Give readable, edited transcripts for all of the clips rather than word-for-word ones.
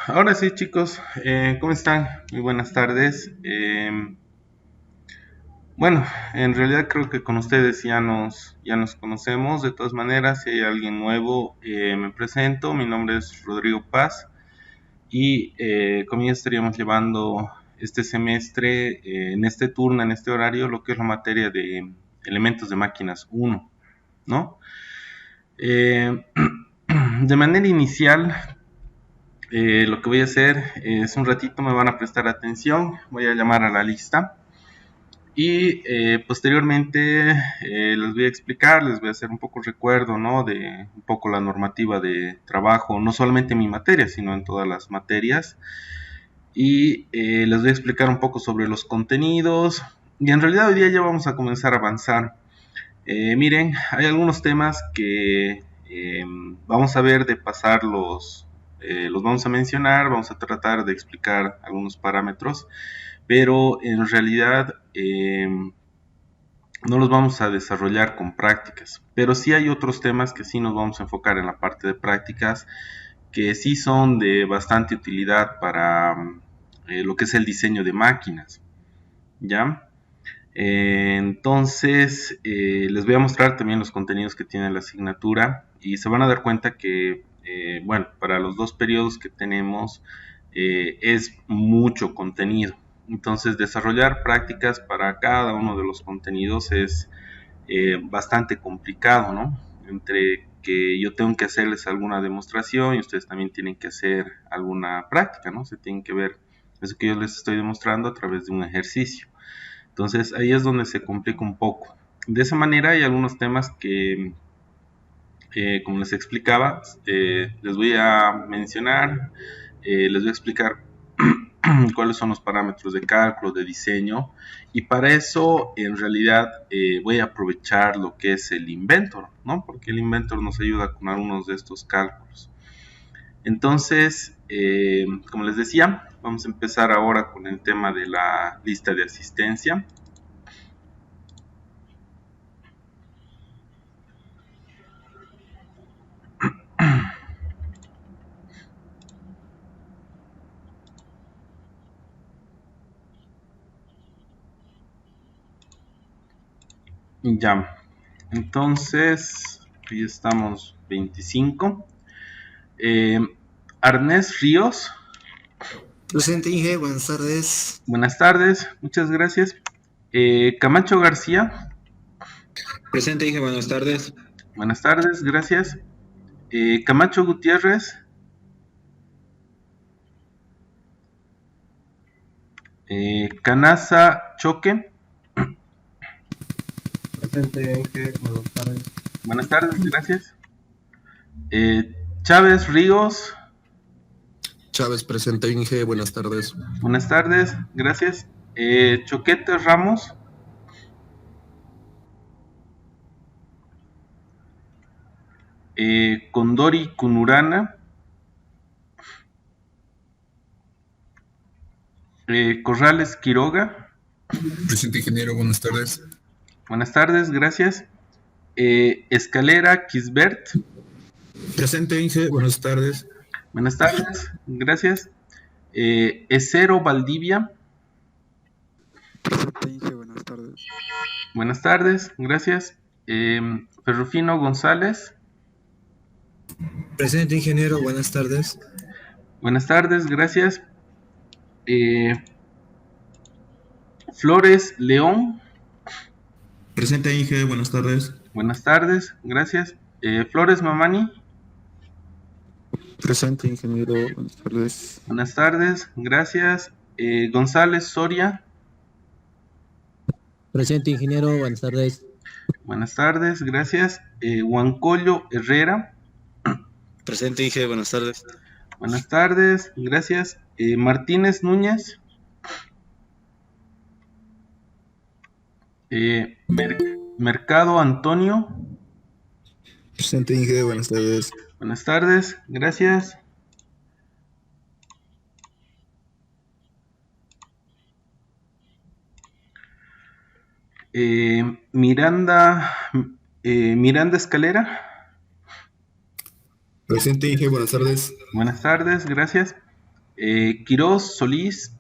Ahora sí, chicos, ¿cómo están? Muy buenas tardes. Bueno, en realidad creo que con ustedes ya nos conocemos. De todas maneras, si hay alguien nuevo, me presento. Mi nombre es Rodrigo Paz y conmigo estaríamos llevando este semestre, en este turno, en este horario, lo que es la materia de elementos de máquinas uno, ¿no? Eh, de manera inicial, lo que voy a hacer es un ratito me van a prestar atención, voy a llamar a la lista y posteriormente les voy a explicar, les voy a hacer un poco recuerdo, ¿no? De un poco la normativa de trabajo, no solamente en mi materia, sino en todas las materias. Y les voy a explicar un poco sobre los contenidos. Y en realidad hoy día ya vamos a comenzar a avanzar. Miren, hay algunos temas que vamos a ver de pasarlos, los vamos a mencionar, vamos a tratar de explicar algunos parámetros, pero en realidad no los vamos a desarrollar con prácticas. Pero sí hay otros temas que sí nos vamos a enfocar en la parte de prácticas, que sí son de bastante utilidad para lo que es el diseño de máquinas, ¿ya? Entonces, les voy a mostrar también los contenidos que tiene la asignatura y se van a dar cuenta que, bueno, para los dos periodos que tenemos es mucho contenido. Entonces, desarrollar prácticas para cada uno de los contenidos es bastante complicado, ¿no? Entre que yo tengo que hacerles alguna demostración y ustedes también tienen que hacer alguna práctica, ¿no? Se tienen que ver eso que yo les estoy demostrando a través de un ejercicio. Entonces ahí es donde se complica un poco. De esa manera hay algunos temas que, como les explicaba, les voy a mencionar, les voy a explicar cuáles son los parámetros de cálculo, de diseño, y para eso en realidad voy a aprovechar lo que es el Inventor, ¿no? Porque el Inventor nos ayuda con algunos de estos cálculos. Entonces, como les decía, vamos a empezar ahora con el tema de la lista de asistencia. Ya, entonces, hoy estamos 25. Eh, Arnés Ríos, Presente, Inge, buenas tardes. buenas tardes, muchas gracias. Camacho García, Presente, Inge, buenas tardes. buenas tardes, gracias. Camacho Gutiérrez, Canaza Choque, Presente, Inge, buenas tardes. buenas tardes, gracias. Chávez Ríos, Chávez, presente, Inge, buenas tardes. buenas tardes, gracias. Choquete Ramos, Condori Kunurana, Corrales Quiroga, Presente, ingeniero, buenas tardes. buenas tardes, gracias. Escalera Kisbert, Presente, Inge, buenas tardes. buenas tardes, gracias. Esero Valdivia, Presente, Inge, buenas tardes. buenas tardes, gracias. Ferrufino González, Presente, ingeniero, buenas tardes. buenas tardes, gracias. Flores León, Presente, Inge, buenas tardes. buenas tardes, gracias. Flores Mamani, Presente, ingeniero, buenas tardes. buenas tardes, gracias. González Soria, Presente, ingeniero, buenas tardes. buenas tardes, gracias. Huancollo Herrera, Presente, Inge, buenas tardes. buenas tardes, gracias. Martínez Núñez, Mercado Antonio, Presente, Inge, buenas tardes. buenas tardes, gracias. Miranda, Miranda Escalera, Presente, Inge, buenas tardes. buenas tardes, gracias. Quiroz Solís.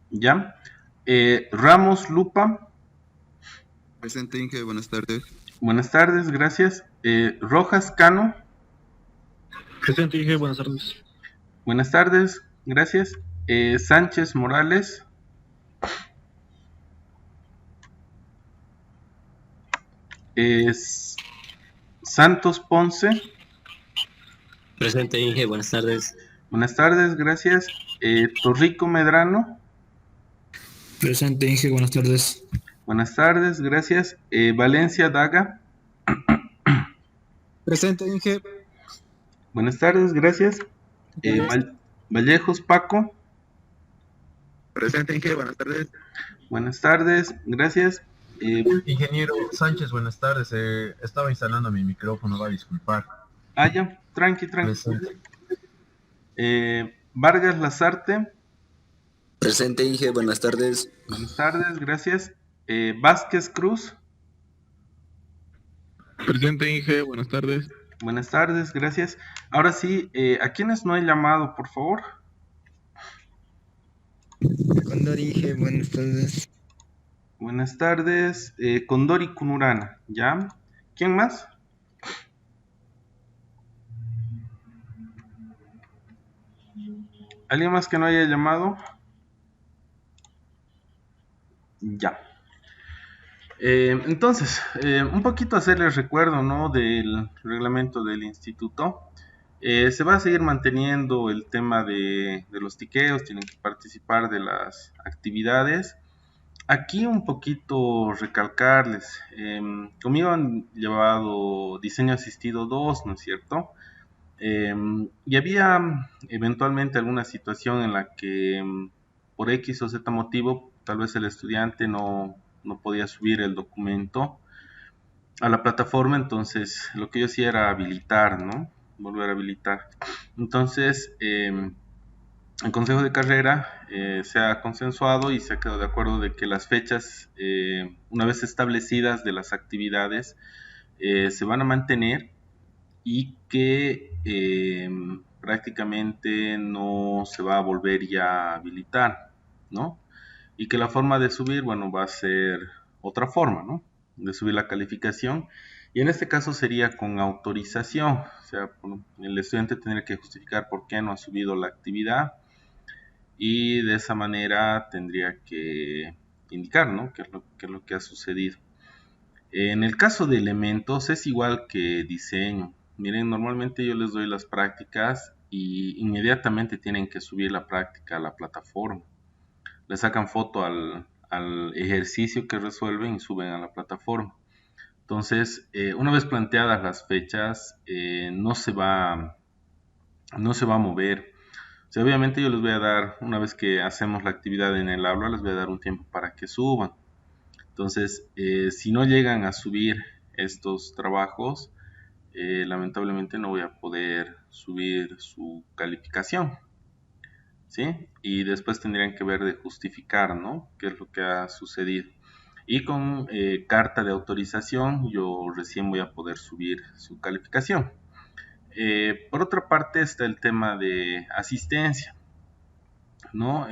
Ya. Ramos Lupa. Presente Inge, buenas tardes. Buenas tardes, gracias. Rojas Cano. Presente Inge, buenas tardes. Buenas tardes, gracias. Sánchez Morales. Santos Ponce. Presente Inge, buenas tardes. Buenas tardes, gracias. Torrico Medrano. Presente Inge, buenas tardes. Buenas tardes, gracias. Valencia Daga. Presente Inge. Buenas tardes, gracias. Vallejos Paco. Presente Inge, buenas tardes. Buenas tardes, gracias. Ingeniero Sánchez, buenas tardes. Estaba instalando mi micrófono, va a disculpar. Ya, tranqui. Presente. Vargas Lazarte. Presente Inge, buenas tardes. Buenas tardes, gracias. Vázquez Cruz. Presente Inge, buenas tardes. Buenas tardes, gracias. Ahora sí, ¿a quiénes no he llamado, por favor? Condor Inge, buenas tardes. Buenas tardes. Condori Kunurana, ¿ya? ¿Quién más? ¿Alguien más que no haya llamado? Ya. Entonces, un poquito hacerles recuerdo, ¿no?, del reglamento del instituto. Se va a seguir manteniendo el tema de los tiqueos, tienen que participar de las actividades. Aquí un poquito recalcarles, conmigo han llevado diseño asistido 2, ¿no es cierto? Y había eventualmente alguna situación en la que por X o Z motivo tal vez el estudiante no podía subir el documento a la plataforma, entonces lo que yo hacía era habilitar, ¿no? Volver a habilitar. Entonces, el Consejo de Carrera se ha consensuado y se ha quedado de acuerdo de que las fechas, una vez establecidas de las actividades, se van a mantener y que prácticamente no se va a volver ya a habilitar, ¿no? Y que la forma de subir, bueno, va a ser otra forma, ¿no?, de subir la calificación, y en este caso sería con autorización, o sea, el estudiante tendría que justificar por qué no ha subido la actividad, y de esa manera tendría que indicar, ¿no?, qué es lo que ha sucedido. En el caso de elementos es igual que diseño. Miren, normalmente yo les doy las prácticas y inmediatamente tienen que subir la práctica a la plataforma. Le sacan foto al ejercicio que resuelven y suben a la plataforma. Entonces, una vez planteadas las fechas, no se va a mover. O sea, obviamente yo les voy a dar, una vez que hacemos la actividad en el aula, les voy a dar un tiempo para que suban. Entonces, si no llegan a subir estos trabajos, lamentablemente no voy a poder subir su calificación, ¿sí? Y después tendrían que ver de justificar, ¿no?, qué es lo que ha sucedido. Y con carta de autorización yo recién voy a poder subir su calificación. Por otra parte está el tema de asistencia, ¿no?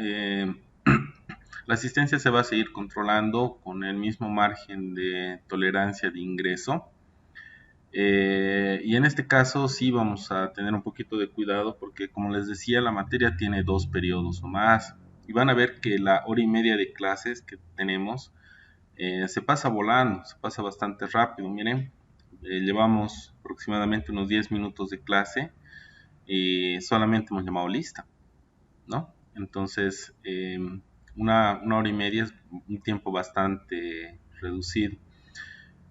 La asistencia se va a seguir controlando con el mismo margen de tolerancia de ingreso. Y en este caso sí vamos a tener un poquito de cuidado porque, como les decía, la materia tiene 2 periodos o más. Y van a ver que la hora y media de clases que tenemos se pasa volando, se pasa bastante rápido. Miren, llevamos aproximadamente unos 10 minutos de clase y solamente hemos llamado lista, ¿no? Entonces, una hora y media es un tiempo bastante reducido.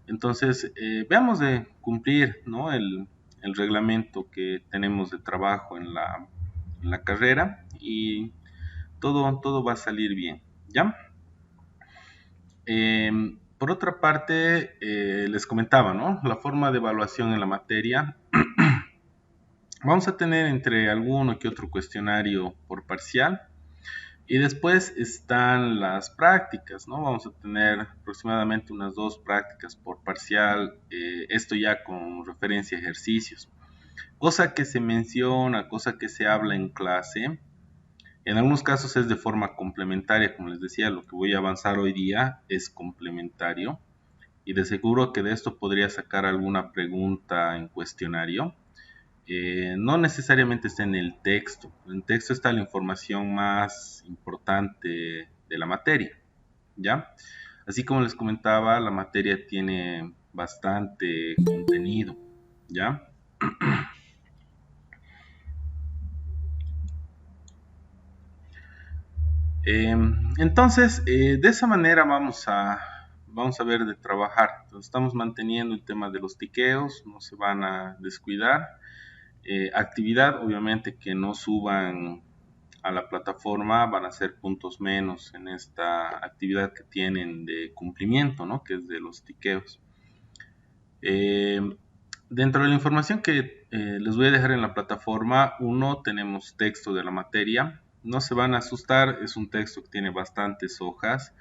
Entonces, veamos de cumplir, ¿no?, el reglamento que tenemos de trabajo en la carrera y todo va a salir bien, ¿ya? Por otra parte, les comentaba, ¿no?, la forma de evaluación en la materia. Vamos a tener entre alguno que otro cuestionario por parcial, Y después están las prácticas, ¿no? Vamos a tener aproximadamente unas 2 prácticas por parcial, esto ya con referencia a ejercicios. Cosa que se menciona, cosa que se habla en clase, en algunos casos es de forma complementaria, como les decía, lo que voy a avanzar hoy día es complementario y de seguro que de esto podría sacar alguna pregunta en cuestionario. No necesariamente está en el texto. En el texto está la información más importante de la materia, ¿ya? Así como les comentaba, la materia tiene bastante contenido, ¿ya? Entonces, de esa manera vamos a ver de trabajar. Entonces, estamos manteniendo el tema de los tiqueos, no se van a descuidar. Actividad, obviamente que no suban a la plataforma, van a ser puntos menos en esta actividad que tienen de cumplimiento, ¿no? Que es de los tiqueos. Dentro de la información que les voy a dejar en la plataforma, tenemos texto de la materia. No se van a asustar, es un texto que tiene bastantes hojas,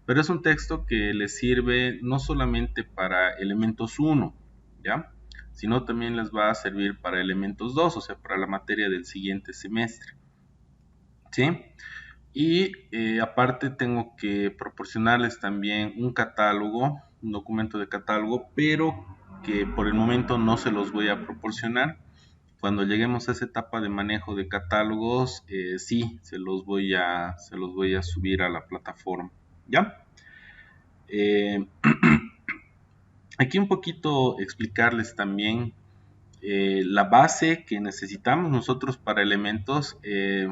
pero es un texto que les sirve no solamente para elementos 1, ¿ya? Sino también les va a servir para elementos 2, o sea, para la materia del siguiente semestre, ¿sí? Y aparte tengo que proporcionarles también un catálogo, un documento de catálogo, pero que por el momento no se los voy a proporcionar. Cuando lleguemos a esa etapa de manejo de catálogos, sí, se los voy a subir a la plataforma, ¿ya? Aquí un poquito explicarles también la base que necesitamos nosotros para elementos.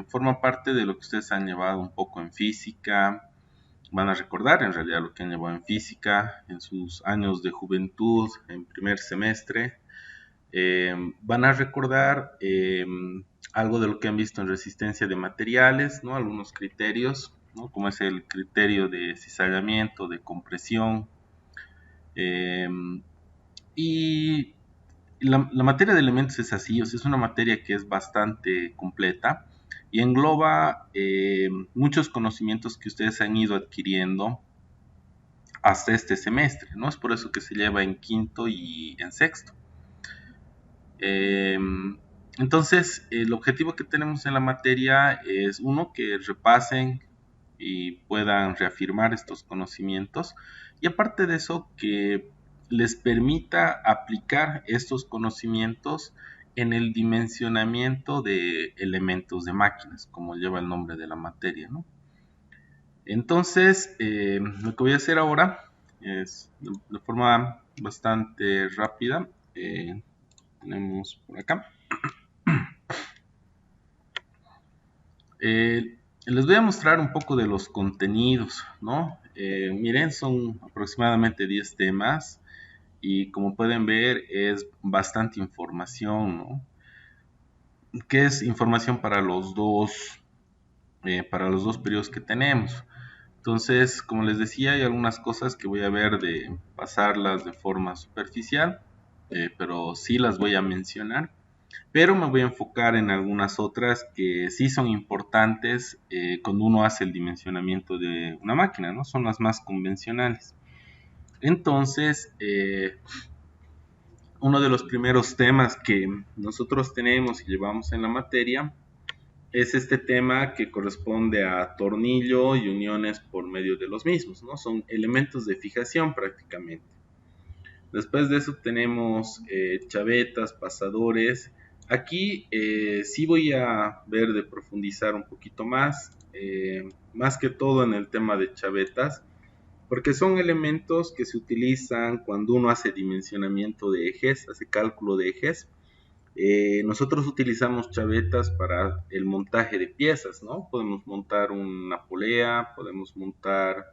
Forma parte de lo que ustedes han llevado un poco en física. Van a recordar en realidad lo que han llevado en física en sus años de juventud, en primer semestre. Van a recordar algo de lo que han visto en resistencia de materiales, ¿no? Algunos criterios, ¿no? Como es el criterio de cizallamiento, de compresión. Y la materia de elementos es así, o sea, es una materia que es bastante completa y engloba muchos conocimientos que ustedes han ido adquiriendo hasta este semestre, ¿no? Es por eso que se lleva en quinto y en sexto. Entonces, el objetivo que tenemos en la materia es, que repasen y puedan reafirmar estos conocimientos, y aparte de eso, que les permita aplicar estos conocimientos en el dimensionamiento de elementos de máquinas, como lleva el nombre de la materia, ¿no? Entonces, lo que voy a hacer ahora es de forma bastante rápida. Tenemos por acá. Les voy a mostrar un poco de los contenidos, ¿no? Miren, son aproximadamente 10 temas y como pueden ver es bastante información, ¿no? Que es información para los dos periodos que tenemos. Entonces, como les decía, hay algunas cosas que voy a ver de pasarlas de forma superficial, pero sí las voy a mencionar. Pero me voy a enfocar en algunas otras que sí son importantes cuando uno hace el dimensionamiento de una máquina, ¿no? Son las más convencionales. Entonces, uno de los primeros temas que nosotros tenemos y llevamos en la materia es este tema que corresponde a tornillo y uniones por medio de los mismos, ¿no? Son elementos de fijación prácticamente. Después de eso tenemos chavetas, pasadores. Aquí sí voy a ver de profundizar un poquito más que todo en el tema de chavetas, porque son elementos que se utilizan cuando uno hace dimensionamiento de ejes, hace cálculo de ejes. Nosotros utilizamos chavetas para el montaje de piezas, ¿no? Podemos montar una polea, podemos montar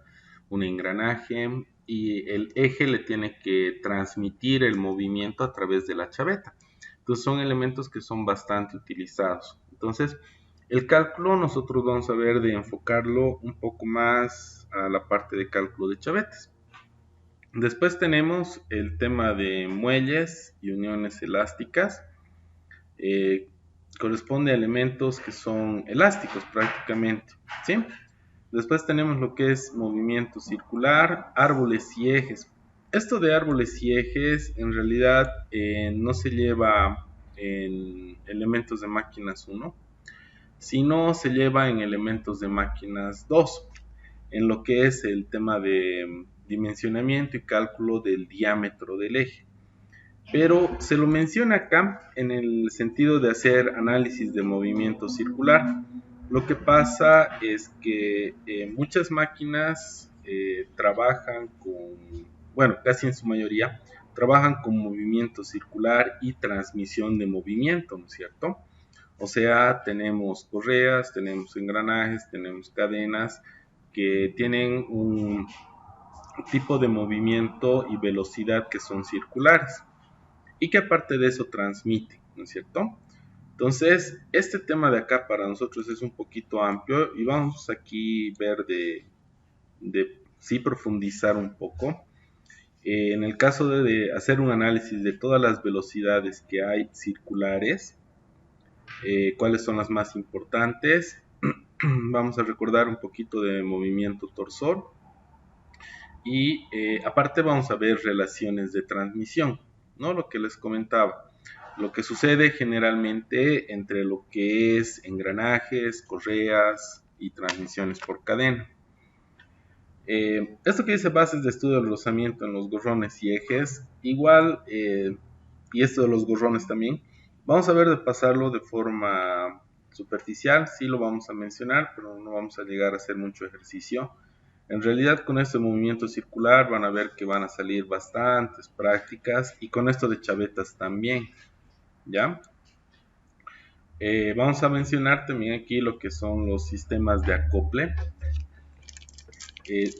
un engranaje y el eje le tiene que transmitir el movimiento a través de la chaveta. Entonces son elementos que son bastante utilizados. Entonces el cálculo nosotros vamos a ver de enfocarlo un poco más a la parte de cálculo de chavetas. Después tenemos el tema de muelles y uniones elásticas. corresponde a elementos que son elásticos prácticamente, ¿sí? Después tenemos lo que es movimiento circular, árboles y ejes. Esto de árboles y ejes en realidad no se lleva en elementos de máquinas 1, sino se lleva en elementos de máquinas 2, en lo que es el tema de dimensionamiento y cálculo del diámetro del eje. Pero se lo menciona acá en el sentido de hacer análisis de movimiento circular. Lo que pasa es que muchas máquinas trabajan con, bueno, casi en su mayoría, trabajan con movimiento circular y transmisión de movimiento, ¿no es cierto? O sea, tenemos correas, tenemos engranajes, tenemos cadenas que tienen un tipo de movimiento y velocidad que son circulares y que aparte de eso transmiten, ¿no es cierto? Entonces, este tema de acá para nosotros es un poquito amplio y vamos aquí ver de sí profundizar un poco. En el caso de hacer un análisis de todas las velocidades que hay circulares, cuáles son las más importantes, vamos a recordar un poquito de movimiento torsor y aparte vamos a ver relaciones de transmisión, ¿no? Lo que les comentaba. Lo que sucede generalmente entre lo que es engranajes, correas y transmisiones por cadena. Esto que dice bases de estudio del rozamiento en los gorrones y ejes, igual, y esto de los gorrones también, vamos a ver de pasarlo de forma superficial, sí lo vamos a mencionar, pero no vamos a llegar a hacer mucho ejercicio. En realidad con este movimiento circular van a ver que van a salir bastantes prácticas y con esto de chavetas también. ¿Ya? Vamos a mencionar también aquí lo que son los sistemas de acople.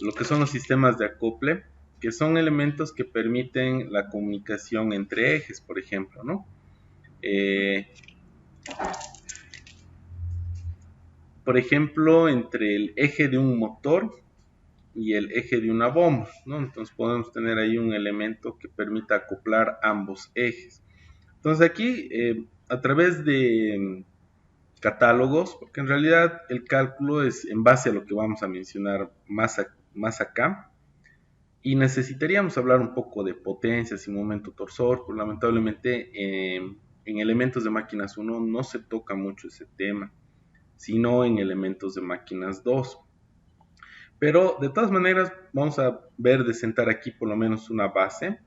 Lo que son los sistemas de acople, que son elementos que permiten la comunicación entre ejes, por ejemplo, ¿no? Por ejemplo, entre el eje de un motor y el eje de una bomba, ¿no? Entonces podemos tener ahí un elemento que permita acoplar ambos ejes. Entonces aquí, a través de catálogos, porque en realidad el cálculo es en base a lo que vamos a mencionar más acá, y necesitaríamos hablar un poco de potencias y momento torsor, pero lamentablemente en elementos de máquinas 1 no se toca mucho ese tema, sino en elementos de máquinas 2. Pero de todas maneras vamos a ver de sentar aquí por lo menos una base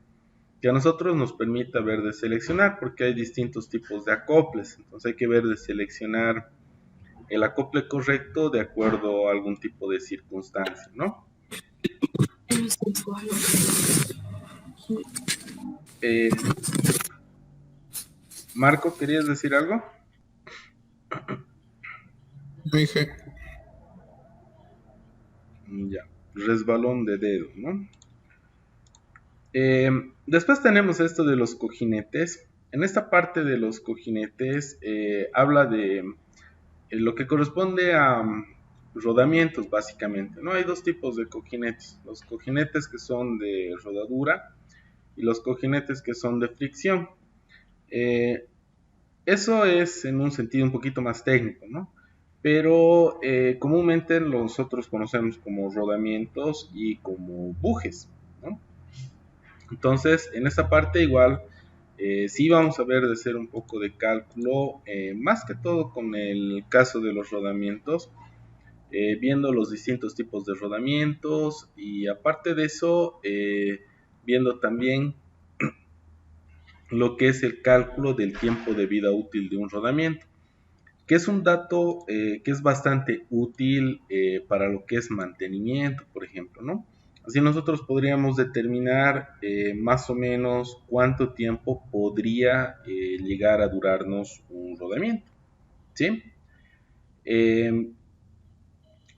que a nosotros nos permita ver de seleccionar, porque hay distintos tipos de acoples, entonces hay que ver de seleccionar el acople correcto de acuerdo a algún tipo de circunstancia, ¿no? Marco, ¿querías decir algo? Inge. Ya, resbalón de dedo, ¿no? Después tenemos esto de los cojinetes. En esta parte de los cojinetes habla de lo que corresponde a rodamientos básicamente, ¿no? Hay dos tipos de cojinetes, los cojinetes que son de rodadura y los cojinetes que son de fricción. Eso es en un sentido un poquito más técnico, ¿no? Pero comúnmente nosotros conocemos como rodamientos y como bujes, ¿no? Entonces, en esta parte igual, sí vamos a ver de hacer un poco de cálculo, más que todo con el caso de los rodamientos, viendo los distintos tipos de rodamientos y aparte de eso, viendo también lo que es el cálculo del tiempo de vida útil de un rodamiento, que es un dato que es bastante útil para lo que es mantenimiento, por ejemplo, ¿no? Así nosotros podríamos determinar más o menos cuánto tiempo podría llegar a durarnos un rodamiento, ¿sí?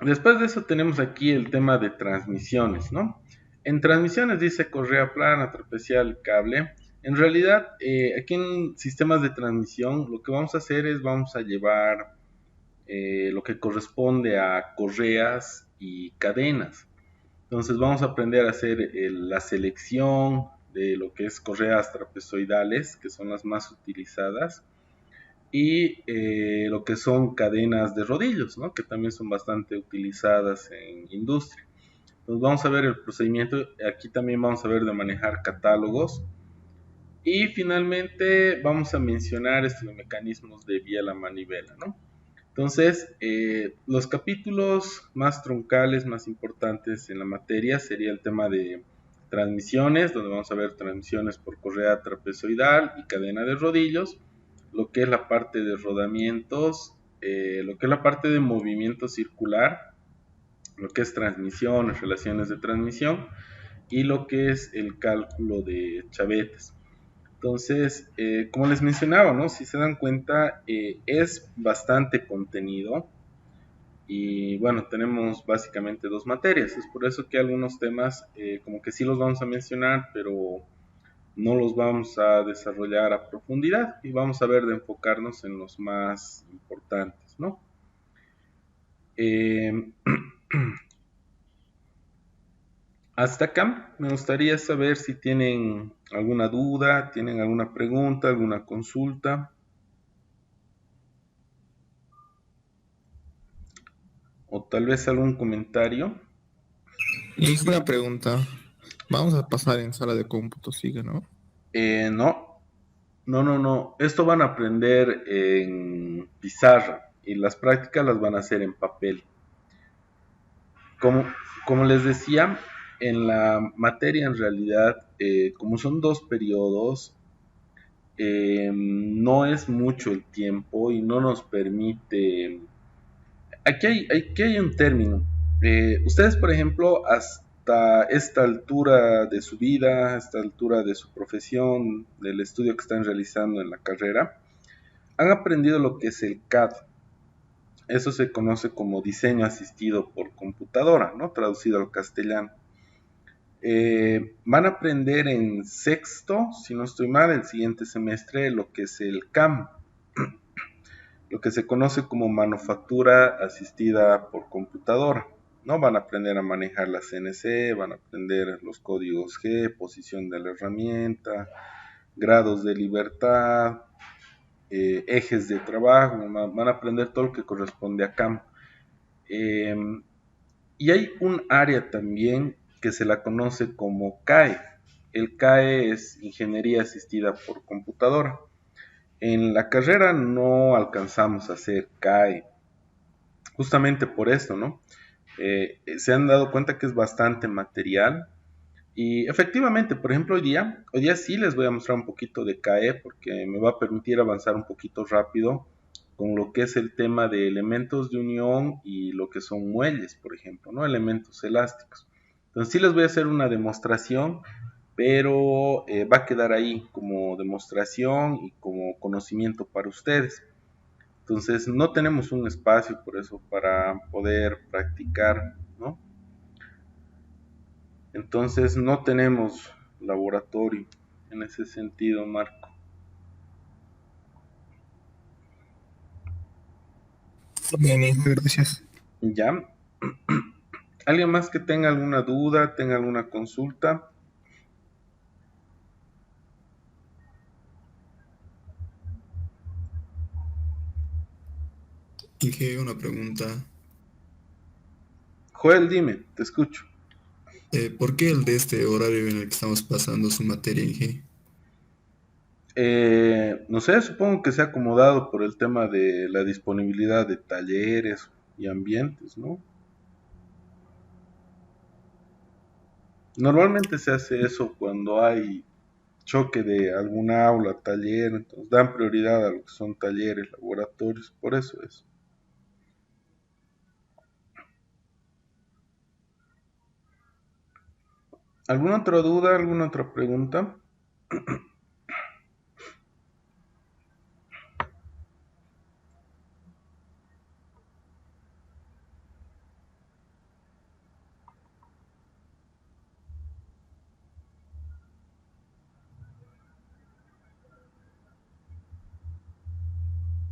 Después de eso tenemos aquí el tema de transmisiones, ¿no? En transmisiones dice correa plana, trapecial, cable. En realidad, aquí en sistemas de transmisión, lo que vamos a hacer es vamos a llevar lo que corresponde a correas y cadenas. Entonces vamos a aprender a hacer la selección de lo que es correas trapezoidales, que son las más utilizadas, y lo que son cadenas de rodillos, ¿no? Que también son bastante utilizadas en industria. Entonces vamos a ver el procedimiento, aquí también vamos a ver de manejar catálogos y finalmente vamos a mencionar estos mecanismos de biela manivela, ¿no? Entonces, los capítulos más troncales, más importantes en la materia sería el tema de transmisiones, donde vamos a ver transmisiones por correa trapezoidal y cadena de rodillos, lo que es la parte de rodamientos, lo que es la parte de movimiento circular, lo que es transmisiones, relaciones de transmisión y lo que es el cálculo de chavetas. Entonces, como les mencionaba, ¿no? Si se dan cuenta, es bastante contenido y bueno, tenemos básicamente dos materias. Es por eso que algunos temas como que sí los vamos a mencionar, pero no los vamos a desarrollar a profundidad y vamos a ver de enfocarnos en los más importantes, ¿no? Hasta acá me gustaría saber si tienen alguna duda, tienen alguna pregunta, alguna consulta. O tal vez algún comentario. Y una pregunta. Vamos a pasar en sala de cómputo, sigue, ¿no? No. Esto van a aprender en pizarra y las prácticas las van a hacer en papel. Como, como les decía, en la materia en realidad, como son dos periodos, no es mucho el tiempo y no nos permite. Aquí hay un término. Ustedes, por ejemplo, hasta esta altura de su vida, esta altura de su profesión, del estudio que están realizando en la carrera, han aprendido lo que es el CAD. Eso se conoce como diseño asistido por computadora, ¿no? Traducido al castellano. Van a aprender en sexto, si no estoy mal, el siguiente semestre, lo que es el CAM, lo que se conoce como manufactura asistida por computadora, ¿no? Van a aprender a manejar la CNC, van a aprender los códigos G, posición de la herramienta, grados de libertad, ejes de trabajo, van a aprender todo lo que corresponde a CAM. Y hay un área también que se la conoce como CAE. El CAE es Ingeniería Asistida por Computadora. En la carrera no alcanzamos a hacer CAE, justamente por esto, ¿no? Se han dado cuenta que es bastante material y efectivamente, por ejemplo, hoy día sí les voy a mostrar un poquito de CAE porque me va a permitir avanzar un poquito rápido con lo que es el tema de elementos de unión y lo que son muelles, por ejemplo, ¿no? Elementos elásticos. Entonces sí les voy a hacer una demostración, pero va a quedar ahí como demostración y como conocimiento para ustedes. Entonces no tenemos un espacio por eso para poder practicar, ¿no? Entonces no tenemos laboratorio en ese sentido, Marco. Bien, gracias. ¿Ya? ¿Alguien más que tenga alguna duda, tenga alguna consulta? Inge, una pregunta. Joel, dime, te escucho. ¿Por qué el de este horario en el que estamos pasando su materia, Inge? No sé, supongo que se ha acomodado por el tema de la disponibilidad de talleres y ambientes, ¿no? Normalmente se hace eso cuando hay choque de alguna aula, taller, entonces dan prioridad a lo que son talleres, laboratorios, por eso es. ¿Alguna otra duda, alguna otra pregunta?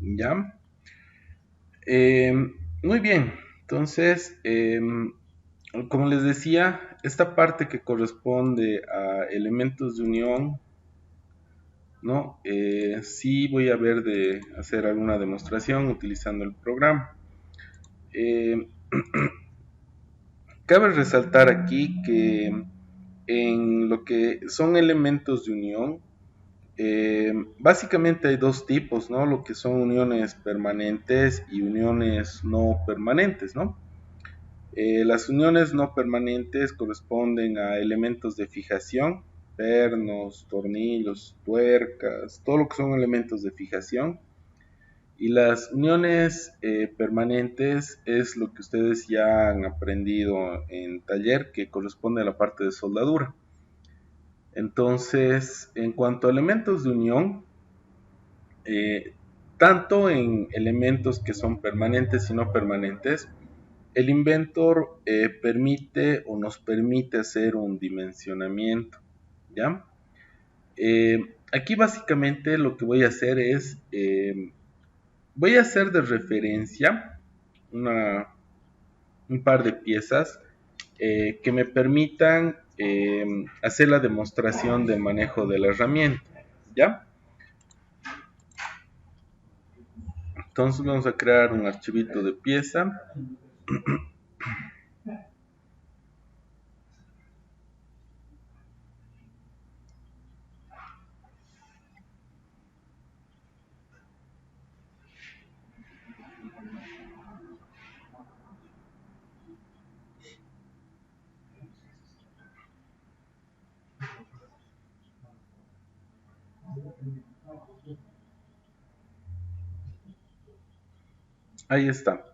¿Ya? Eh, Muy bien, entonces, como les decía, esta parte que corresponde a elementos de unión ¿no? Sí voy a ver de hacer alguna demostración utilizando el programa. Eh, Cabe resaltar aquí que en lo que son elementos de unión, básicamente hay dos tipos, ¿no? Lo que son uniones permanentes y uniones no permanentes, ¿no? Las uniones no permanentes corresponden a elementos de fijación, pernos, tornillos, tuercas, todo lo que son elementos de fijación. Y las uniones permanentes es lo que ustedes ya han aprendido en taller, que corresponde a la parte de soldadura. Entonces, en cuanto a elementos de unión, eh, tanto en elementos que son permanentes y no permanentes, el inventor permite o nos permite hacer un dimensionamiento, ¿ya? Aquí básicamente lo que voy a hacer es, voy a hacer de referencia un par de piezas que me permitan hacer la demostración del manejo de la herramienta, ¿ya? Entonces vamos a crear un archivito de pieza. Ahí está.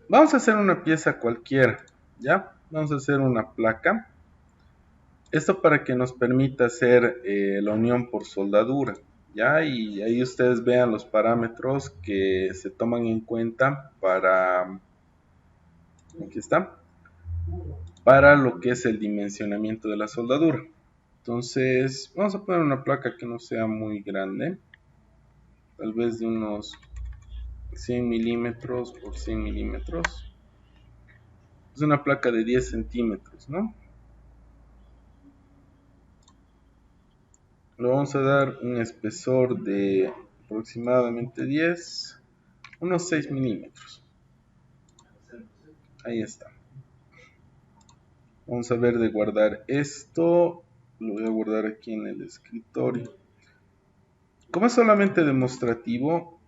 Vamos a hacer una pieza cualquiera, ¿ya? Vamos a hacer una placa. Esto para que nos permita hacer la unión por soldadura, ¿ya? Y ahí ustedes vean los parámetros que se toman en cuenta para, aquí está, para lo que es el dimensionamiento de la soldadura. Entonces, vamos a poner una placa que no sea muy grande, tal vez de unos 100 milímetros por 100 milímetros. Es una placa de 10 centímetros, ¿no? Le vamos a dar un espesor de aproximadamente 10, unos 6 milímetros. Ahí está. Vamos a ver de guardar esto. Lo voy a guardar aquí en el escritorio. Como es solamente demostrativo,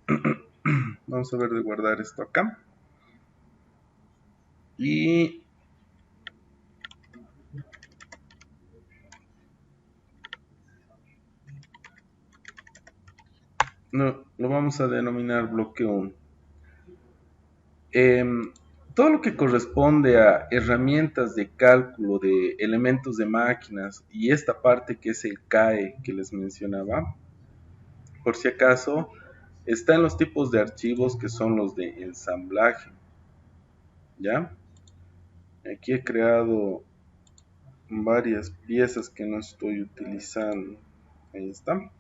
vamos a ver de guardar esto acá. Y no, lo vamos a denominar bloque 1. Todo lo que corresponde a herramientas de cálculo de elementos de máquinas y esta parte que es el CAE que les mencionaba, por si acaso, está en los tipos de archivos que son los de ensamblaje. ¿Ya? Aquí he creado varias piezas que no estoy utilizando. Ahí está.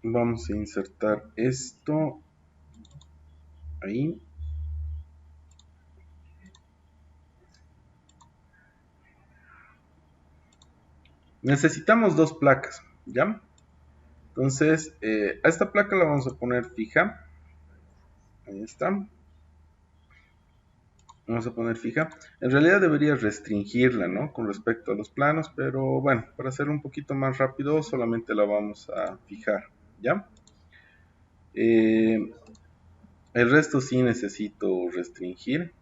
Vamos a insertar esto ahí. Necesitamos dos placas, ¿ya? Entonces, a esta placa la vamos a poner fija. Ahí está. Vamos a poner fija. En realidad debería restringirla, ¿no? Con respecto a los planos, pero bueno, para hacerlo un poquito más rápido, solamente la vamos a fijar, ¿ya? El resto sí necesito restringir,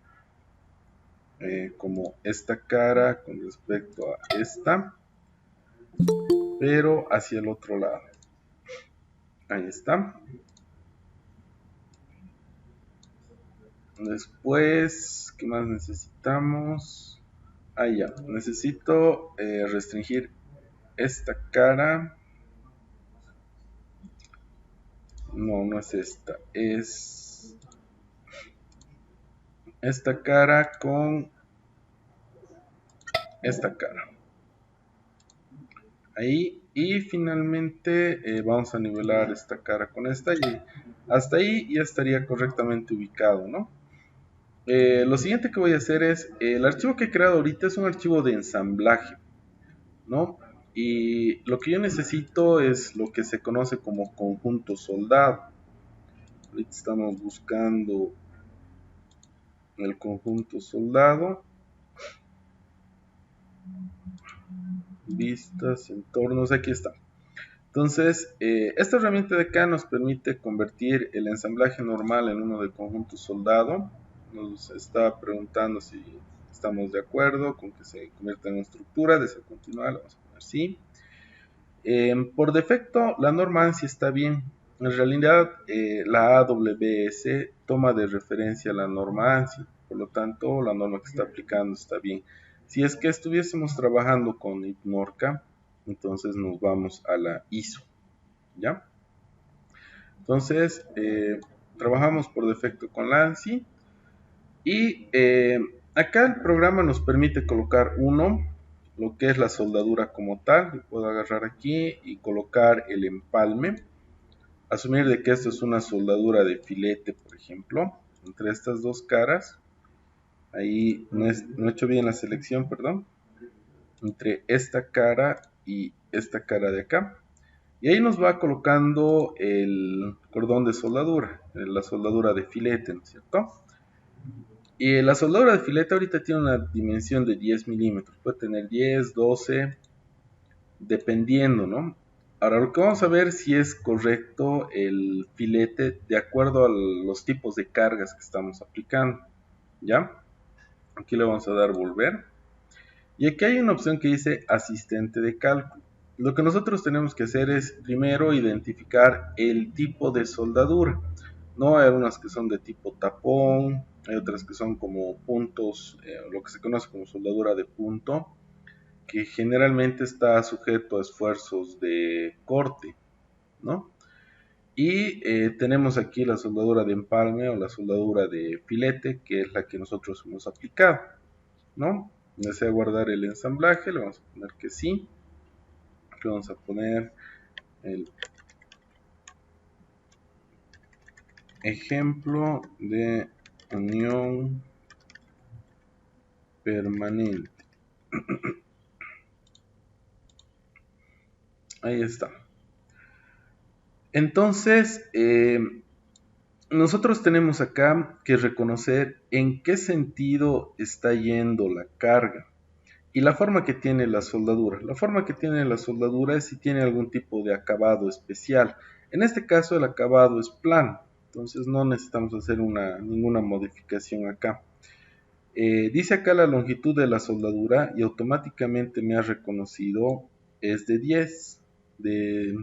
como esta cara con respecto a esta, pero hacia el otro lado. Ahí está. Después, ¿qué más necesitamos? Ahí ya, necesito restringir esta cara. No, no es esta, es esta cara con esta cara. Ahí, y finalmente vamos a nivelar esta cara con esta, y hasta ahí ya estaría correctamente ubicado, ¿no? Lo siguiente que voy a hacer es, el archivo que he creado ahorita es un archivo de ensamblaje. ¿no? Y lo que yo necesito es lo que se conoce como conjunto soldado. Ahorita estamos buscando el conjunto soldado. Vistas, entornos, aquí está. Entonces, esta herramienta de acá nos permite convertir el ensamblaje normal en uno de conjunto soldado. Nos está preguntando si estamos de acuerdo con que se convierta en una estructura. Desea continuar, vamos a poner sí. Por defecto, la norma ANSI está bien. En realidad, la AWS toma de referencia la norma ANSI. Por lo tanto, la norma que está aplicando está bien. Si es que estuviésemos trabajando con ITNORCA, entonces nos vamos a la ISO, ¿ya? Entonces, trabajamos por defecto con la ANSI y acá el programa nos permite colocar lo que es la soldadura como tal. Yo puedo agarrar aquí y colocar el empalme, asumir de que esto es una soldadura de filete, por ejemplo, entre estas dos caras. Ahí no he hecho bien la selección, perdón, entre esta cara y esta cara de acá. Y ahí nos va colocando el cordón de soldadura, la soldadura de filete, ¿no es cierto? Y la soldadura de filete ahorita tiene una dimensión de 10 milímetros, puede tener 10, 12, dependiendo, ¿no? Ahora lo que vamos a ver si es correcto el filete de acuerdo a los tipos de cargas que estamos aplicando, ¿ya? Aquí le vamos a dar volver. Y aquí hay una opción que dice asistente de cálculo. Lo que nosotros tenemos que hacer es primero identificar el tipo de soldadura. No hay unas que son de tipo tapón, hay otras que son como puntos, lo que se conoce como soldadura de punto, que generalmente está sujeto a esfuerzos de corte, ¿no? Y tenemos aquí la soldadura de empalme o la soldadura de filete, que es la que nosotros hemos aplicado, ¿no? Desea guardar el ensamblaje, le vamos a poner que sí. Le vamos a poner el ejemplo de unión permanente. Ahí está. Entonces, nosotros tenemos acá que reconocer en qué sentido está yendo la carga y la forma que tiene la soldadura. La forma que tiene la soldadura es si tiene algún tipo de acabado especial. En este caso el acabado es plano, entonces no necesitamos hacer ninguna modificación acá. Dice acá la longitud de la soldadura y automáticamente me ha reconocido es de 10, de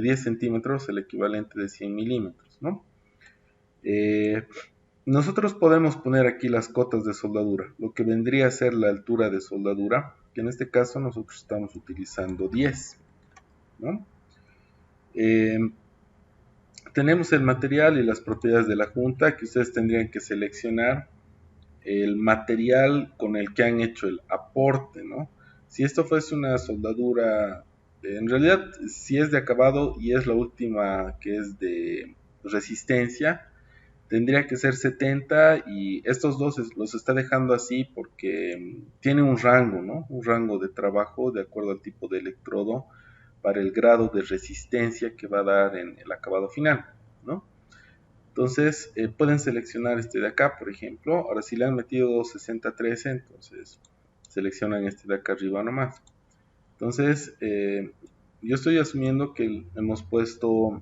10 centímetros, el equivalente de 100 milímetros, ¿no? Nosotros podemos poner aquí las cotas de soldadura, lo que vendría a ser la altura de soldadura, que en este caso nosotros estamos utilizando 10, ¿no? Tenemos el material y las propiedades de la junta, que ustedes tendrían que seleccionar el material con el que han hecho el aporte, ¿no? Si esto fuese una soldadura, en realidad si es de acabado y es la última que es de resistencia, tendría que ser 70 y estos dos los está dejando así porque tiene un rango, ¿no? Un rango de trabajo de acuerdo al tipo de electrodo para el grado de resistencia que va a dar en el acabado final, ¿no? Entonces pueden seleccionar este de acá, por ejemplo. Ahora si le han metido 260-13, entonces seleccionan este de acá arriba nomás. Entonces yo estoy asumiendo que hemos puesto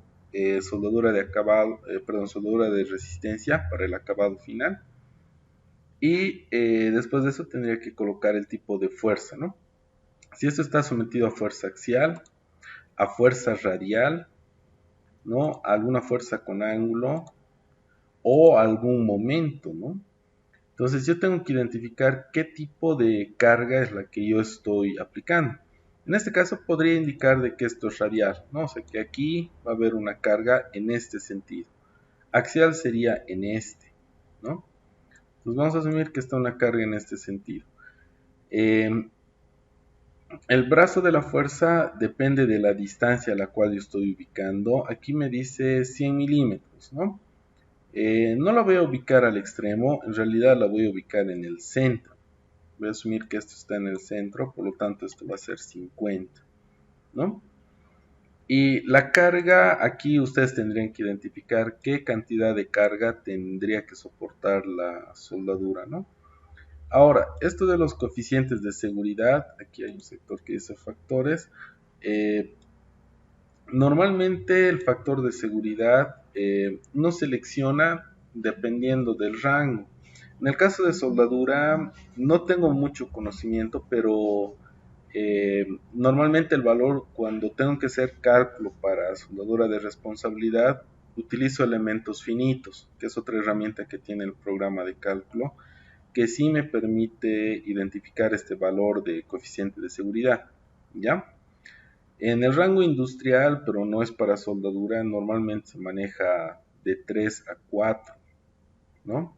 soldadura de acabado, soldadura de resistencia para el acabado final. Y después de eso tendría que colocar el tipo de fuerza, ¿no? Si esto está sometido a fuerza axial, a fuerza radial, ¿no? Alguna fuerza con ángulo o algún momento, ¿no? Entonces yo tengo que identificar qué tipo de carga es la que yo estoy aplicando. En este caso podría indicar de que esto es radial, ¿no? O sea que aquí va a haber una carga en este sentido. Axial sería en este, ¿no? Entonces vamos a asumir que está una carga en este sentido. El brazo de la fuerza depende de la distancia a la cual yo estoy ubicando. Aquí me dice 100 milímetros, ¿no? No la voy a ubicar al extremo, en realidad la voy a ubicar en el centro, Voy a asumir que esto está en el centro, por lo tanto esto va a ser 50, ¿no? Y la carga, aquí ustedes tendrían que identificar qué cantidad de carga tendría que soportar la soldadura, ¿no? Ahora, esto de los coeficientes de seguridad, aquí hay un sector que dice factores. Normalmente el factor de seguridad no selecciona dependiendo del rango. En el caso de soldadura no tengo mucho conocimiento, pero normalmente el valor cuando tengo que hacer cálculo para soldadura de responsabilidad utilizo elementos finitos, que es otra herramienta que tiene el programa de cálculo, que sí me permite identificar este valor de coeficiente de seguridad, ¿ya? En el rango industrial, pero no es para soldadura, normalmente se maneja de 3 a 4, ¿no?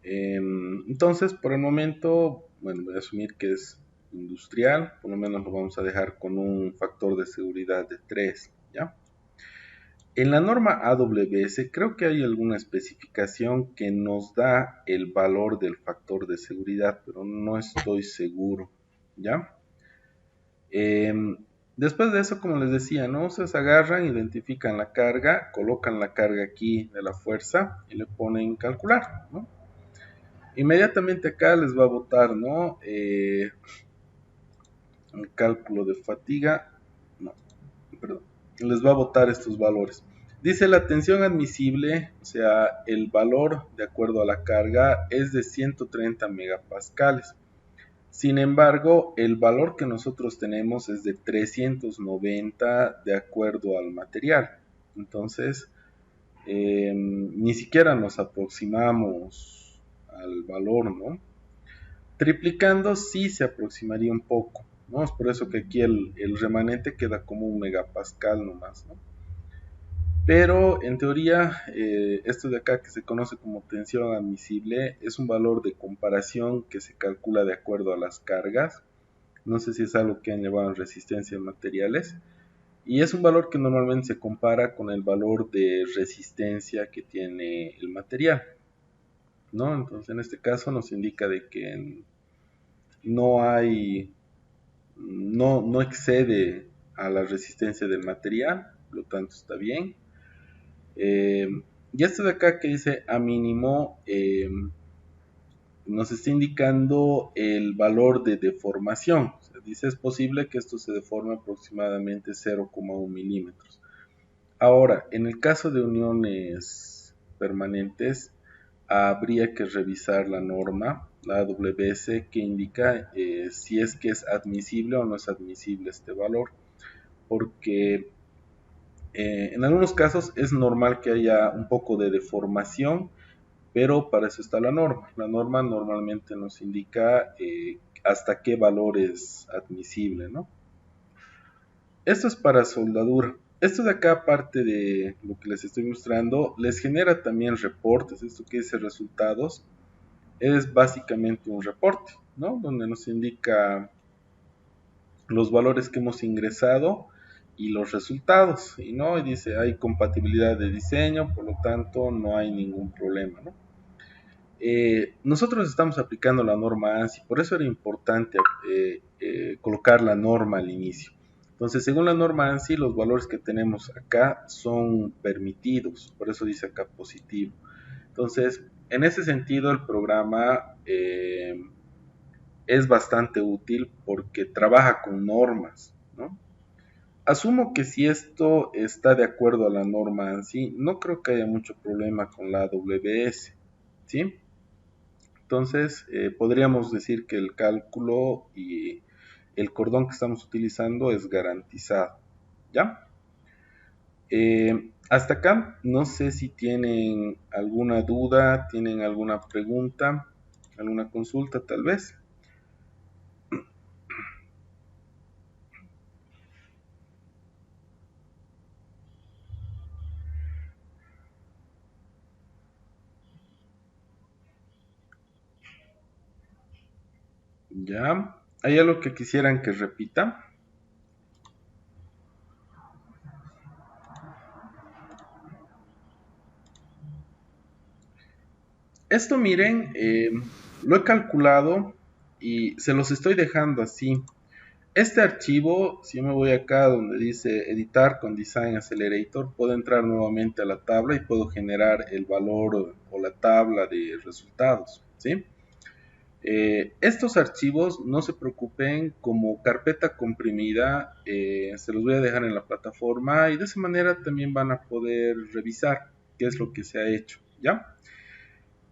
Entonces, por el momento, bueno, voy a asumir que es industrial, por lo menos lo vamos a dejar con un factor de seguridad de 3, ¿ya? En la norma AWS creo que hay alguna especificación que nos da el valor del factor de seguridad, pero no estoy seguro, ¿ya? Después de eso, como les decía, ¿no? Ustedes agarran, identifican la carga, colocan la carga aquí de la fuerza y le ponen calcular, ¿no? Inmediatamente acá les va a botar, ¿no? El cálculo de fatiga, no, perdón, les va a botar estos valores. Dice la tensión admisible, o sea, el valor de acuerdo a la carga es de 130 megapascales. Sin embargo, el valor que nosotros tenemos es de 390 de acuerdo al material. Entonces, ni siquiera nos aproximamos al valor, ¿no? Triplicando sí se aproximaría un poco, ¿no? Es por eso que aquí el remanente queda como un megapascal nomás, ¿no? Pero en teoría, esto de acá que se conoce como tensión admisible es un valor de comparación que se calcula de acuerdo a las cargas. No sé si es algo que han llevado en resistencia de materiales. Y es un valor que normalmente se compara con el valor de resistencia que tiene el material, ¿no? Entonces en este caso nos indica de que no hay, no excede a la resistencia del material, por lo tanto está bien. Y esto de acá que dice a mínimo nos está indicando el valor de deformación. O sea, dice es posible que esto se deforme aproximadamente 0,1 milímetros. Ahora, en el caso de uniones permanentes, habría que revisar la norma, la AWS, que indica si es que es admisible o no es admisible este valor, porque en algunos casos es normal que haya un poco de deformación, pero para eso está la norma. La norma normalmente nos indica hasta qué valor es admisible, ¿no? Esto es para soldadura. Esto de acá, aparte de lo que les estoy mostrando, les genera también reportes. Esto que dice resultados es básicamente un reporte, ¿no? Donde nos indica los valores que hemos ingresado y los resultados, y no, y dice hay compatibilidad de diseño, por lo tanto no hay ningún problema, ¿no? Nosotros estamos aplicando la norma ANSI, por eso era importante colocar la norma al inicio. Entonces, según la norma ANSI, los valores que tenemos acá son permitidos, por eso dice acá positivo. Entonces, en ese sentido, el programa es bastante útil porque trabaja con normas, ¿no? Asumo que si esto está de acuerdo a la norma ANSI, no creo que haya mucho problema con la AWS, ¿sí? Entonces, podríamos decir que el cálculo y el cordón que estamos utilizando es garantizado, ¿ya? Hasta acá, no sé si tienen alguna duda, tienen alguna pregunta, alguna consulta tal vez. ¿Ya? ¿Hay algo que quisieran que repita? Esto miren, lo he calculado y se los estoy dejando así. Este archivo, si yo me voy acá donde dice editar con Design Accelerator, puedo entrar nuevamente a la tabla y puedo generar el valor o la tabla de resultados, ¿sí? Estos archivos, no se preocupen, como carpeta comprimida, se los voy a dejar en la plataforma y de esa manera también van a poder revisar qué es lo que se ha hecho, ¿ya?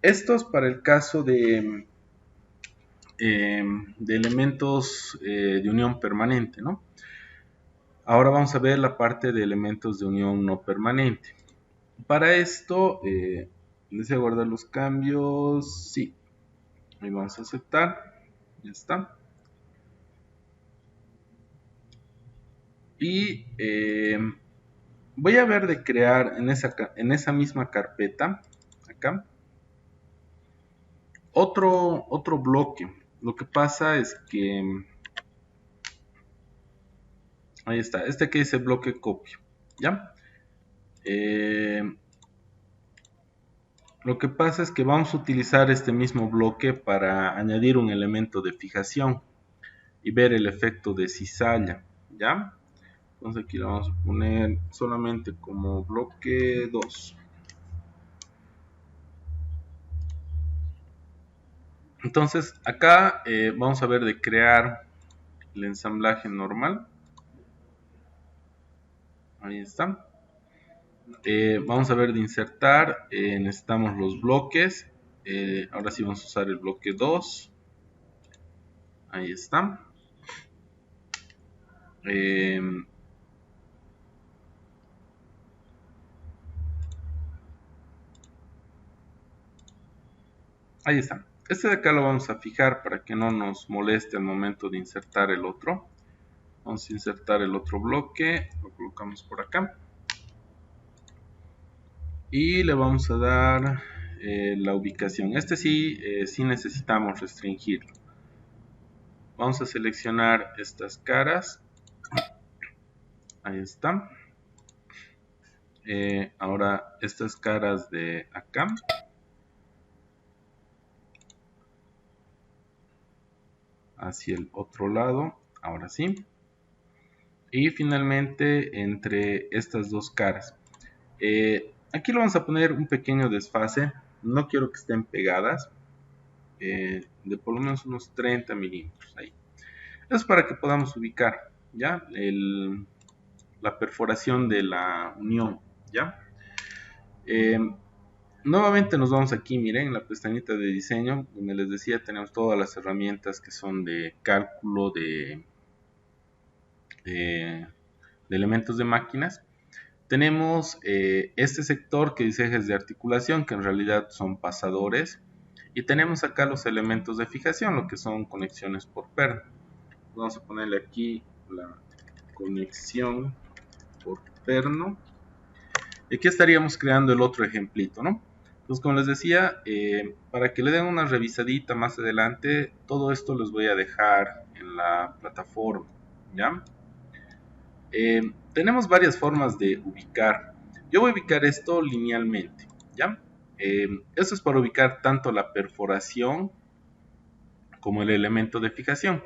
Esto es para el caso de elementos de unión permanente, ¿no? Ahora vamos a ver la parte de elementos de unión no permanente. Para esto, deseo guardar los cambios, sí, ahí vamos a aceptar, ya está. Y voy a ver de crear en esa misma carpeta, acá, otro bloque. Lo que pasa es que, ahí está, este que dice bloque copio, ¿ya? Lo que pasa es que vamos a utilizar este mismo bloque para añadir un elemento de fijación y ver el efecto de cizalla, ¿ya? Entonces aquí lo vamos a poner solamente como bloque 2. Entonces acá vamos a ver de crear el ensamblaje normal. Ahí está. Vamos a ver de insertar. Necesitamos los bloques. Ahora sí vamos a usar el bloque 2. Ahí está. Ahí está. Este de acá lo vamos a fijar para que no nos moleste al momento de insertar el otro. Vamos a insertar el otro bloque. Lo colocamos por acá. Y le vamos a dar la ubicación. Este sí, sí necesitamos restringirlo. Vamos a seleccionar estas caras. Ahí está. Ahora estas caras de acá. Hacia el otro lado. Ahora sí. Y finalmente entre estas dos caras. Aquí lo vamos a poner un pequeño desfase. No quiero que estén pegadas. De por lo menos unos 30 milímetros ahí. Es para que podamos ubicar ya la perforación de la unión, ¿ya? Nuevamente nos vamos aquí, miren, en la pestañita de diseño, donde les decía, tenemos todas las herramientas que son de cálculo de elementos de máquinas. Tenemos este sector que dice ejes de articulación, que en realidad son pasadores, y tenemos acá los elementos de fijación, lo que son conexiones por perno. Vamos a ponerle aquí la conexión por perno. Y aquí estaríamos creando el otro ejemplito, ¿no? Entonces, como les decía, para que le den una revisadita más adelante, todo esto los voy a dejar en la plataforma, ¿ya? Tenemos varias formas de ubicar. Yo voy a ubicar esto linealmente, ¿ya? Esto es para ubicar tanto la perforación como el elemento de fijación.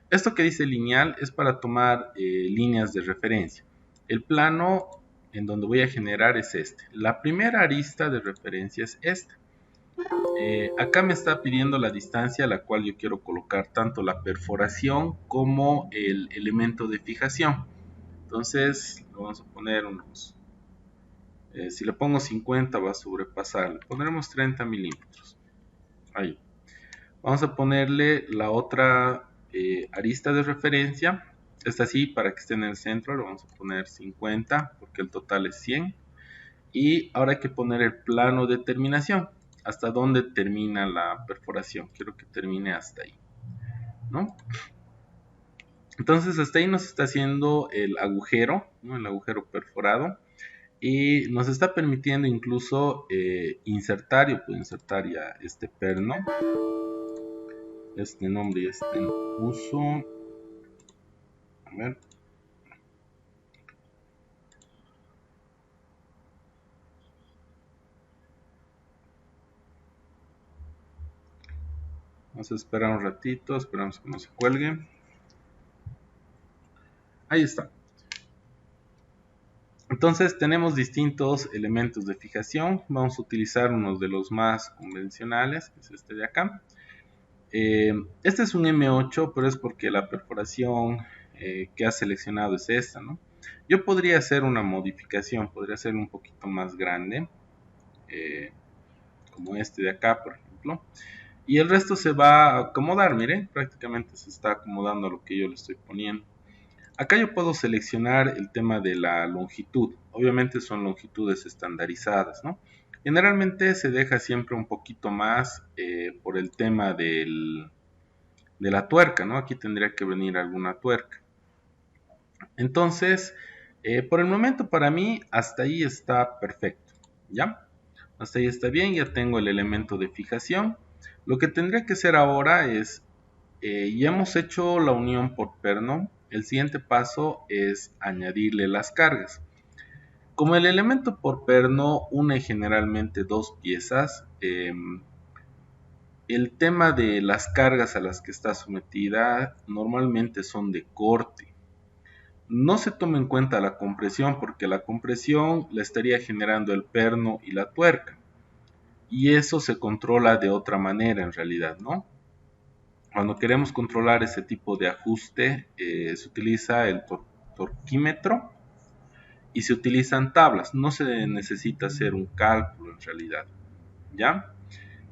Esto que dice lineal es para tomar líneas de referencia. El plano en donde voy a generar es este. La primera arista de referencia es esta. Acá me está pidiendo la distancia a la cual yo quiero colocar tanto la perforación como el elemento de fijación. Entonces, lo vamos a poner unos... si le pongo 50 va a sobrepasar. Le pondremos 30 milímetros. Ahí. Vamos a ponerle la otra arista de referencia. Esta sí, para que esté en el centro, lo vamos a poner 50 porque el total es 100. Y ahora hay que poner el plano de terminación. Hasta dónde termina la perforación. Quiero que termine hasta ahí, ¿no? Entonces hasta ahí nos está haciendo el agujero, ¿no? El agujero perforado. Y nos está permitiendo incluso insertar. Yo puedo insertar ya este perno. Este nombre ya está en uso. A ver. Vamos a esperar un ratito, esperamos que no se cuelgue. Ahí está. Entonces tenemos distintos elementos de fijación. Vamos a utilizar uno de los más convencionales, que es este de acá. Este es un M8, pero es porque la perforación que ha seleccionado es esta, ¿no? Yo podría hacer una modificación, podría hacer un poquito más grande, como este de acá, por ejemplo. Y el resto se va a acomodar, miren, prácticamente se está acomodando a lo que yo le estoy poniendo. Acá yo puedo seleccionar el tema de la longitud. Obviamente son longitudes estandarizadas, ¿no? Generalmente se deja siempre un poquito más por el tema de la tuerca, ¿no? Aquí tendría que venir alguna tuerca. Entonces, por el momento para mí hasta ahí está perfecto, ¿ya? Hasta ahí está bien, ya tengo el elemento de fijación. Lo que tendría que hacer ahora es, ya hemos hecho la unión por perno. El siguiente paso es añadirle las cargas. Como el elemento por perno une generalmente dos piezas, el tema de las cargas a las que está sometida normalmente son de corte. No se toma en cuenta la compresión porque la compresión la estaría generando el perno y la tuerca. Y eso se controla de otra manera en realidad, ¿no? Cuando queremos controlar ese tipo de ajuste, se utiliza el torquímetro y se utilizan tablas. No se necesita hacer un cálculo en realidad, ¿ya?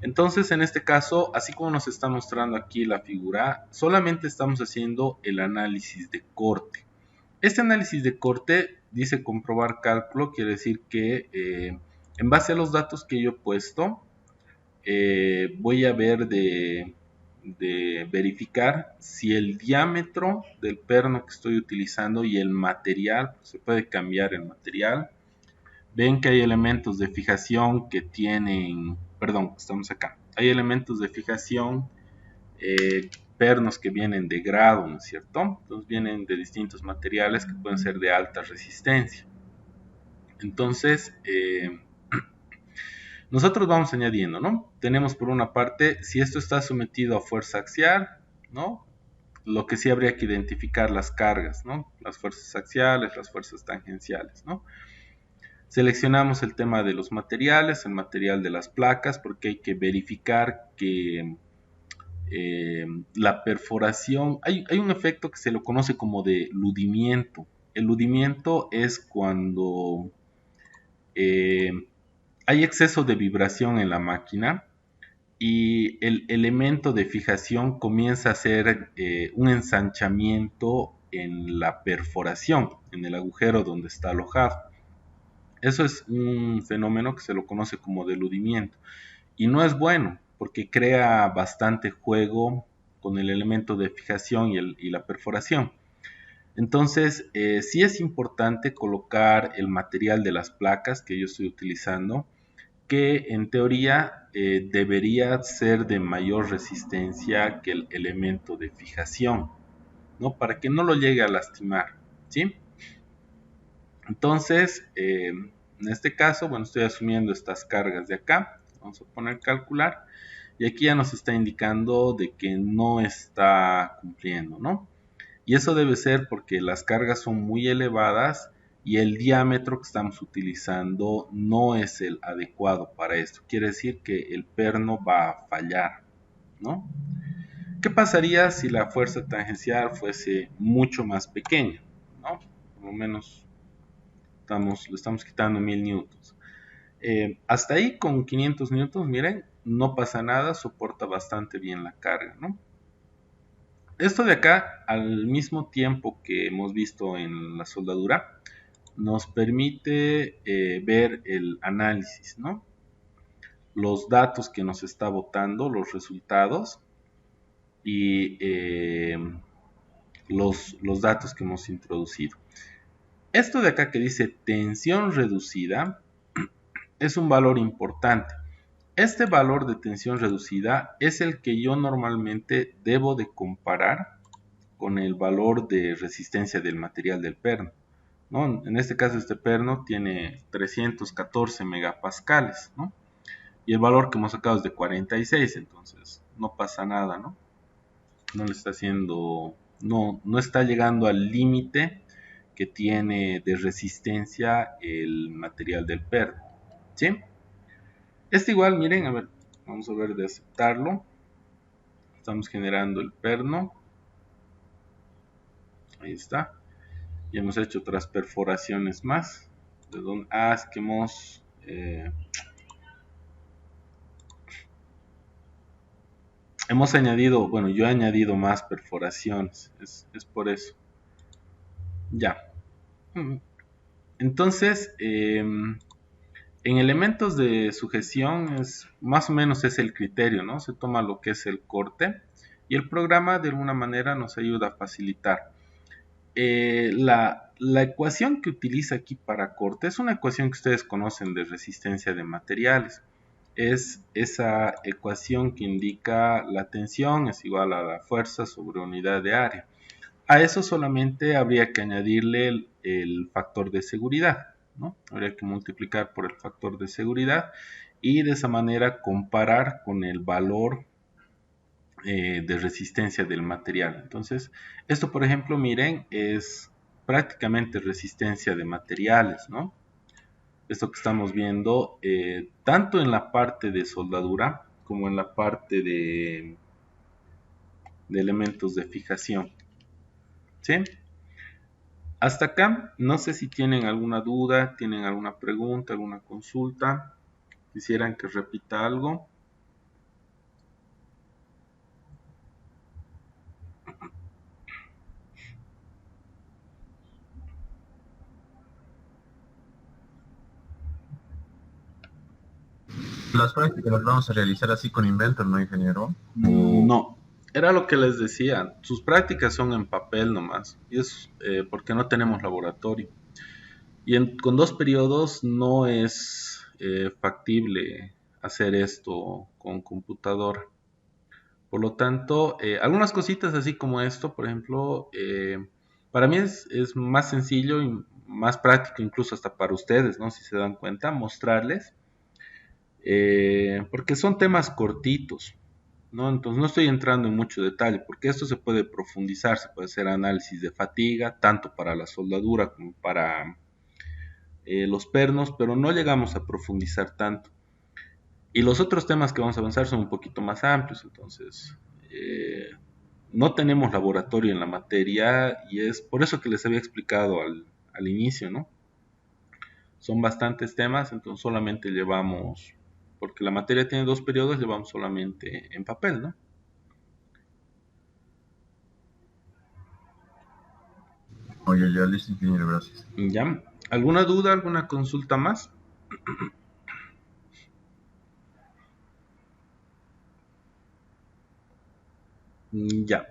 Entonces, en este caso, así como nos está mostrando aquí la figura, solamente estamos haciendo el análisis de corte. Este análisis de corte dice comprobar cálculo, quiere decir que en base a los datos que yo he puesto, voy a ver de verificar si el diámetro del perno que estoy utilizando y el material, se puede cambiar el material. Ven que hay elementos de fijación que tienen, perdón, estamos acá. Hay elementos de fijación, pernos que vienen de grado, ¿no es cierto? Entonces vienen de distintos materiales que pueden ser de alta resistencia. Entonces, nosotros vamos añadiendo, ¿no? Tenemos por una parte, si esto está sometido a fuerza axial, ¿no? Lo que sí habría que identificar las cargas, ¿no? Las fuerzas axiales, las fuerzas tangenciales, ¿no? Seleccionamos el tema de los materiales, el material de las placas, porque hay que verificar que la perforación, hay un efecto que se lo conoce como de ludimiento. El ludimiento es cuando hay exceso de vibración en la máquina y el elemento de fijación comienza a hacer un ensanchamiento en la perforación, en el agujero donde está alojado. Eso es un fenómeno que se lo conoce como deludimiento y no es bueno porque crea bastante juego con el elemento de fijación y la perforación. Entonces, sí es importante colocar el material de las placas que yo estoy utilizando, que en teoría debería ser de mayor resistencia que el elemento de fijación, ¿no? Para que no lo llegue a lastimar, ¿sí? Entonces, en este caso, bueno, estoy asumiendo estas cargas de acá. Vamos a poner calcular. Y aquí ya nos está indicando de que no está cumpliendo, ¿no? Y eso debe ser porque las cargas son muy elevadas y el diámetro que estamos utilizando no es el adecuado para esto. Quiere decir que el perno va a fallar, ¿no? ¿Qué pasaría si la fuerza tangencial fuese mucho más pequeña, ¿no? Por lo menos le estamos quitando 1000 newtons. Hasta ahí con 500 newtons, miren, no pasa nada, soporta bastante bien la carga, ¿no? Esto de acá, al mismo tiempo que hemos visto en la soldadura, nos permite ver el análisis, ¿no? Los datos que nos está botando, los resultados y los datos que hemos introducido. Esto de acá que dice tensión reducida es un valor importante. Este valor de tensión reducida es el que yo normalmente debo de comparar con el valor de resistencia del material del perno, ¿no? En este caso este perno tiene 314 megapascales, ¿no? Y el valor que hemos sacado es de 46, entonces no pasa nada, ¿no? No le está haciendo, no está llegando al límite que tiene de resistencia el material del perno, ¿sí? Este igual, miren, a ver, vamos a ver de aceptarlo. Estamos generando el perno. Ahí está. Y hemos hecho otras perforaciones más. ¿De dónde? Ah, es que hemos añadido, bueno, yo he añadido más perforaciones. Es por eso. Ya. Entonces, en elementos de sujeción más o menos es el criterio, ¿no? Se toma lo que es el corte y el programa de alguna manera nos ayuda a facilitar. La ecuación que utiliza aquí para corte es una ecuación que ustedes conocen de resistencia de materiales. Es esa ecuación que indica la tensión es igual a la fuerza sobre unidad de área. A eso solamente habría que añadirle el factor de seguridad, ¿no? Habría que multiplicar por el factor de seguridad y de esa manera comparar con el valor de resistencia del material. Entonces, esto por ejemplo, miren, es prácticamente resistencia de materiales, ¿no? Esto que estamos viendo, tanto en la parte de soldadura como en la parte de elementos de fijación, ¿sí? Hasta acá, no sé si tienen alguna duda, tienen alguna pregunta, alguna consulta, quisieran que repita algo. Las prácticas las vamos a realizar así con Inventor, ¿no, ingeniero? No, era lo que les decía, sus prácticas son en papel nomás, y es porque no tenemos laboratorio. Y con 2 periodos no es factible hacer esto con computadora. Por lo tanto, algunas cositas así como esto, por ejemplo, para mí es más sencillo y más práctico incluso hasta para ustedes, ¿no? Si se dan cuenta, mostrarles, porque son temas cortitos, ¿no? Entonces no estoy entrando en mucho detalle, porque esto se puede profundizar, se puede hacer análisis de fatiga, tanto para la soldadura como para los pernos, pero no llegamos a profundizar tanto. Y los otros temas que vamos a avanzar son un poquito más amplios, entonces no tenemos laboratorio en la materia y es por eso que les había explicado al inicio, ¿no? Son bastantes temas, entonces solamente llevamos, porque la materia tiene 2 periodos, llevamos solamente en papel, ¿no? Oye, ya listo, ingeniero, gracias. ¿Ya? ¿Alguna duda, alguna consulta más? Ya.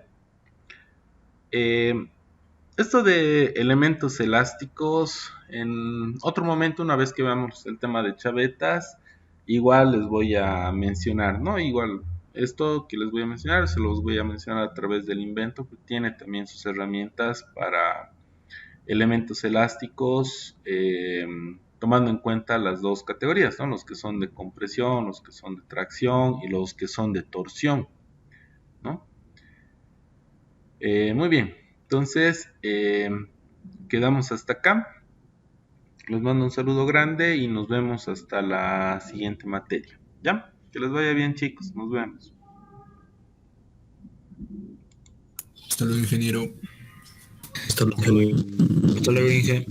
Esto de elementos elásticos, en otro momento, una vez que veamos el tema de chavetas, igual les voy a mencionar, ¿no? Igual esto que les voy a mencionar, se los voy a mencionar a través del invento, que tiene también sus herramientas para elementos elásticos, tomando en cuenta las 2 categorías, ¿no? Los que son de compresión, los que son de tracción y los que son de torsión, ¿no? Muy bien, entonces quedamos hasta acá. Les mando un saludo grande y nos vemos hasta la siguiente materia. ¿Ya? Que les vaya bien, chicos. Nos vemos. Hasta luego, ingeniero. Hasta luego, Inge.